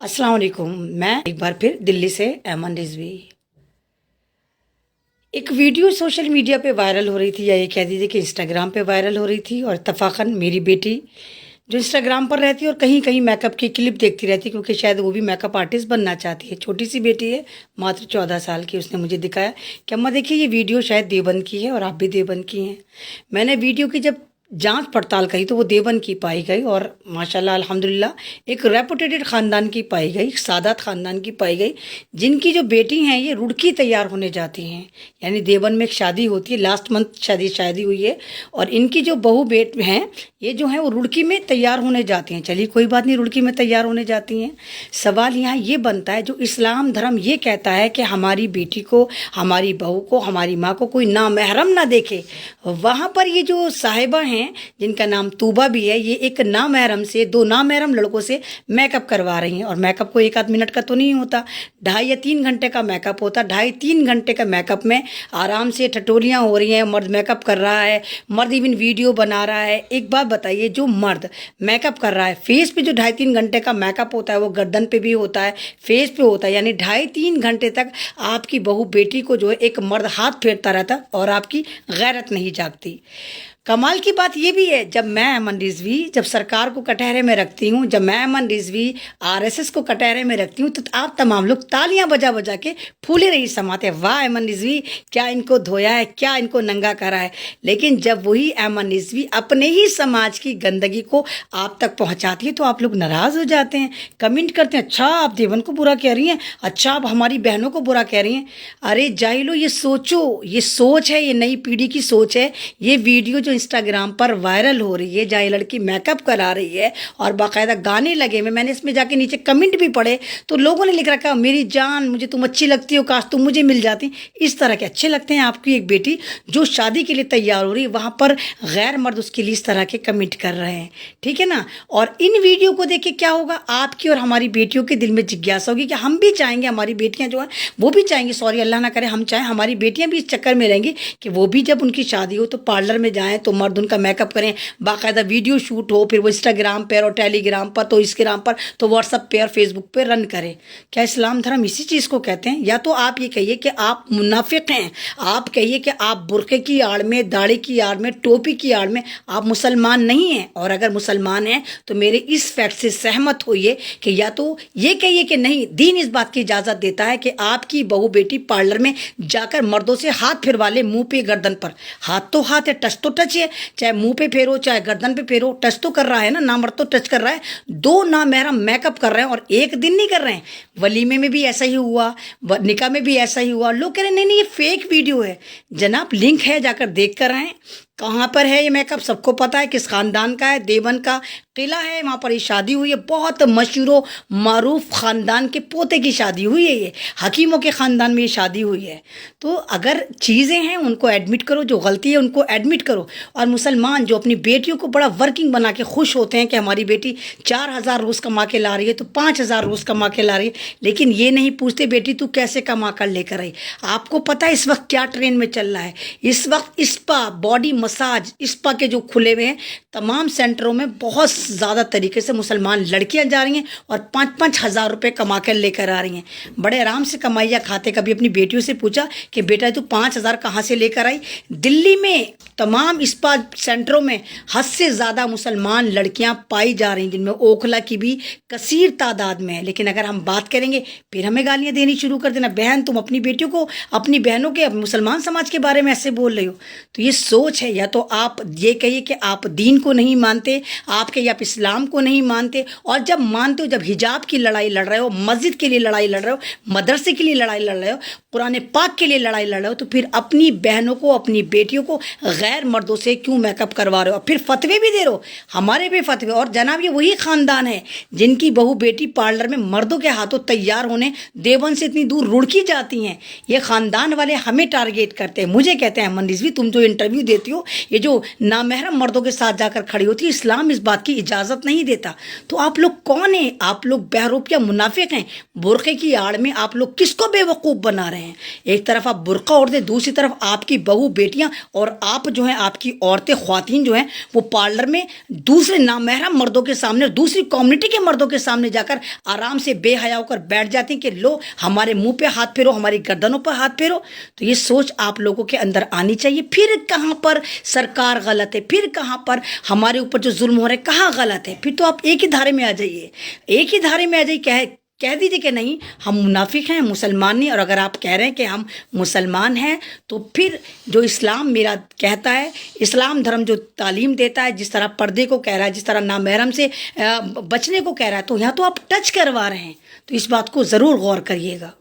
अस्सलाम वालेकुम। मैं एक बार फिर दिल्ली से ऐमन रिजवी। एक वीडियो सोशल मीडिया पे वायरल हो रही थी, या ये कह दीजिए कि इंस्टाग्राम पे वायरल हो रही थी, और इत्तफाकन मेरी बेटी जो इंस्टाग्राम पर रहती है और कहीं कहीं मेकअप की क्लिप देखती रहती है, क्योंकि शायद वो भी मेकअप आर्टिस्ट बनना चाहती है। छोटी सी बेटी है, मात्र 14 साल की। उसने मुझे दिखाया कि अम्मा देखिए ये वीडियो शायद देवबंद की है और आप भी देवबंद की हैं। मैंने वीडियो की जब जांच पड़ताल करी तो वो देवबंद की पाई गई, और माशाल्लाह अल्हम्दुलिल्लाह एक रेपुटेटेड ख़ानदान की पाई गई, एक सादात ख़ानदान की पाई गई, जिनकी जो बेटी हैं ये रुड़की तैयार होने जाती हैं। यानी देवबंद में एक शादी होती है, लास्ट मंथ शादी हुई है, और इनकी जो बहू बेट हैं ये जो हैं वो रुड़की में तैयार होने जाती हैं। चलिए कोई बात नहीं, रुड़की में तैयार होने जाती हैं। सवाल यहाँ ये बनता है, जो इस्लाम धर्म ये कहता है कि हमारी बेटी को, हमारी बहू को, हमारी माँ को कोई नामहरम ना देखे, वहाँ पर ये जो साहिबा हैं जिनका नाम तूबा भी है, ये एक नामहरम से, दो नामहरम लड़कों से मेकअप करवा रही हैं। और मेकअप को एक आध मिनट का तो नहीं होता, 2.5 या 3 घंटे का मेकअप होता। 2.5-3 घंटे का मेकअप में आराम से ठटोलियाँ हो रही हैं, मर्द मेकअप कर रहा है, मर्द इवन वीडियो बना रहा है। एक बात बताइए, जो मर्द मेकअप कर रहा है, फेस पे जो 2.5-3 घंटे का मेकअप होता है वो गर्दन पे भी होता है, फेस पे होता है, यानी 2.5-3 घंटे तक आपकी बहू बेटी को जो है एक मर्द हाथ फेरता रहता और आपकी गैरत नहीं जागती। कमाल की बात ये भी है, जब मैं ऐमन रिजवी जब सरकार को कटहरे में रखती हूँ, जब मैं ऐमन रिजवी आरएसएस को कटहरे में रखती हूँ, तो आप तमाम लोग तालियां बजा बजा के फूले नहीं समाते, वाह ऐमन रिजवी, क्या इनको धोया है, क्या इनको नंगा करा है। लेकिन जब वही ऐमन रिजवी अपने ही समाज की गंदगी को आप तक पहुँचाती है तो आप लोग नाराज़ हो जाते हैं, कमेंट करते हैं, अच्छा आप देवन को बुरा कह रही हैं, अच्छा आप हमारी बहनों को बुरा कह रही हैं। अरे जाहिलो, ये सोचो, ये सोच है, ये नई पीढ़ी की सोच है। ये वीडियो जो इंस्टाग्राम पर वायरल हो रही है, जहाँ ये लड़की मेकअप करा रही है और बाकायदा गाने लगे में, मैंने इसमें जाके नीचे कमेंट भी पढ़े तो लोगों ने लिख रखा, मेरी जान मुझे तुम अच्छी लगती हो, काश तुम मुझे मिल जाती। इस तरह के अच्छे लगते हैं आपकी एक बेटी जो शादी के लिए तैयार हो रही है, वहाँ पर गैर मर्द उसके लिए इस तरह के कमेंट कर रहे हैं, ठीक है ना। और इन वीडियो को देख के क्या होगा, आपकी और हमारी बेटियों के दिल में जिज्ञासा होगी कि हम भी चाहेंगे, हमारी बेटियाँ जो है वो भी चाहेंगी, सॉरी अल्लाह ना करे, हम चाहें हमारी बेटियाँ भी इस चक्कर में रहेंगी कि वो भी जब उनकी शादी हो तो पार्लर में जाएँ, तो मर्द उनका मेकअप करें, बाकायदा वीडियो शूट हो, फिर वो इंस्टाग्राम पर और टेलीग्राम पर, तो इंस्टाग्राम पर, तो व्हाट्सएप पे और फेसबुक पे रन करें। क्या इस्लाम धर्म इसी चीज़ को कहते हैं? या तो आप ये कहिए कि आप मुनाफिक हैं, आप कहिए कि आप बुरके की आड़ में, दाढ़ी की आड़ में, टोपी की आड़ में आप मुसलमान नहीं हैं। और अगर मुसलमान हैं तो मेरे इस फैक्ट से सहमत होइए कि या तो ये कहिए कि नहीं, दीन इस बात की इजाज़त देता है कि आपकी बहू बेटी पार्लर में जाकर मर्दों से हाथ फिरवा ले, मुँह पे गर्दन पर। हाथ तो हाथ है, टच तो टच है, चाहे मुंह पे फेरो चाहे गर्दन पे फेरो, टच तो कर रहा है ना, ना मर्द तो टच कर रहा है। दो ना मेहरम मेकअप कर रहे हैं और एक दिन नहीं कर रहे हैं। वलीमे में भी ऐसा ही हुआ, निकाह में भी ऐसा ही हुआ। लोग कह रहे हैं नहीं नहीं ये फेक वीडियो है। जनाब लिंक है, जाकर देख कर आएँ, कहाँ पर है ये मेकअप सबको पता है, किस ख़ानदान का है, देवबंद का किला है, वहाँ पर ये शादी हुई है। बहुत मशहूर मारूफ ख़ानदान के पोते की शादी हुई है, ये हकीमों के ख़ानदान में ये शादी हुई है। तो अगर चीज़ें हैं उनको एडमिट करो, जो गलती है उनको एडमिट करो। और मुसलमान जो अपनी बेटियों को बड़ा वर्किंग बना के खुश होते हैं कि हमारी बेटी 4,000 रोज़ कमा के ला रही है तो 5,000 रोज़ कमा के ला रही है, लेकिन ये नहीं पूछते बेटी तू कैसे कमा कर लेकर आई। आपको पता है इस वक्त क्या ट्रेंड में चल रहा है? इस वक्त स्पा, बॉडी मसाज, स्पा के जो खुले हुए हैं तमाम सेंटरों में बहुत ज़्यादा तरीके से मुसलमान लड़कियां जा रही हैं और 5-5 हज़ार रुपये कमा कर लेकर आ रही हैं। बड़े आराम से कमाइया खाते। कभी अपनी बेटियों से पूछा कि बेटा तू 5,000 कहाँ से लेकर आई? दिल्ली में तमाम स्पा सेंटरों में हद से ज़्यादा मुसलमान लड़कियां पाई जा रही हैं, जिनमें ओखला की भी कसीर तादाद में है। लेकिन अगर हम बात करेंगे फिर हमें गालियाँ देनी शुरू कर देना, बहन तुम अपनी बेटियों को, अपनी बहनों के, मुसलमान समाज के बारे में ऐसे बोल रही हो। तो ये सोच है, या तो आप ये कहिए कि आप दीन को नहीं मानते, आप कहिए आप इस्लाम को नहीं मानते, और जब मानते हो, जब हिजाब की लड़ाई लड़ रहे हो, मस्जिद के लिए लड़ाई लड़ रहे हो, मदरसे के लिए लड़ाई लड़ रहे हो, कुरान पाक के लिए लड़ाई लड़ रहे हो, तो फिर अपनी बहनों को, अपनी बेटियों को गैर मर्दों से क्यों मेकअप करवा रहे हो? फिर फतवे भी दे रहे हो, हमारे भी फतवे। और जनाब ये वही ख़ानदान है जिनकी बहू बेटी पार्लर में मर्दों के हाथों तैयार होने देवबंद से इतनी दूर रुड़की जाती हैं। ये ख़ानदान वाले हमें टारगेट करते हैं, मुझे कहते हैं ऐमन रिजवी तुम जो इंटरव्यू देती हो, ये जो नामहरम मर्दों के साथ जाकर खड़ी होती है, इस्लाम इस बात की इजाज़त नहीं देता, तो आप लोग कौन हैं? आप लोग बहरूप या मुनाफिक हैं। बुरखे की आड़ में आप लोग किसको बेवकूफ़ बना रहे हैं? एक तरफ आप बुरका ओढ़ते, दूसरी तरफ आपकी बहू बेटियां और आप जो हैं, आपकी औरतें ख्वातीन जो हैं, वो पार्लर में दूसरे नामहरम मर्दों के सामने, दूसरी कम्युनिटी के मर्दों के सामने जाकर आराम से बेहया होकर बैठ जाती हैं कि लो हमारे मुंह पे हाथ फेरो, हमारी गर्दनों पर हाथ फेरो। तो ये सोच आप लोगों के अंदर आनी चाहिए। फिर कहाँ पर सरकार गलत है, फिर कहाँ पर हमारे ऊपर जो जुल्म हो रहे हैं कहाँ गलत है? फिर तो आप एक ही धारे में आ जाइए, एक ही धारे में आ जाइए। कह दीजिए कि नहीं हम मुनाफिक हैं, मुसलमान नहीं। और अगर आप कह रहे हैं कि हम मुसलमान हैं, तो फिर जो इस्लाम मेरा कहता है, इस्लाम धर्म जो तालीम देता है, जिस तरह पर्दे को कह रहा है, जिस तरह नामहरम से बचने को कह रहा है, तो यहाँ तो आप टच करवा रहे हैं। तो इस बात को ज़रूर गौर करिएगा।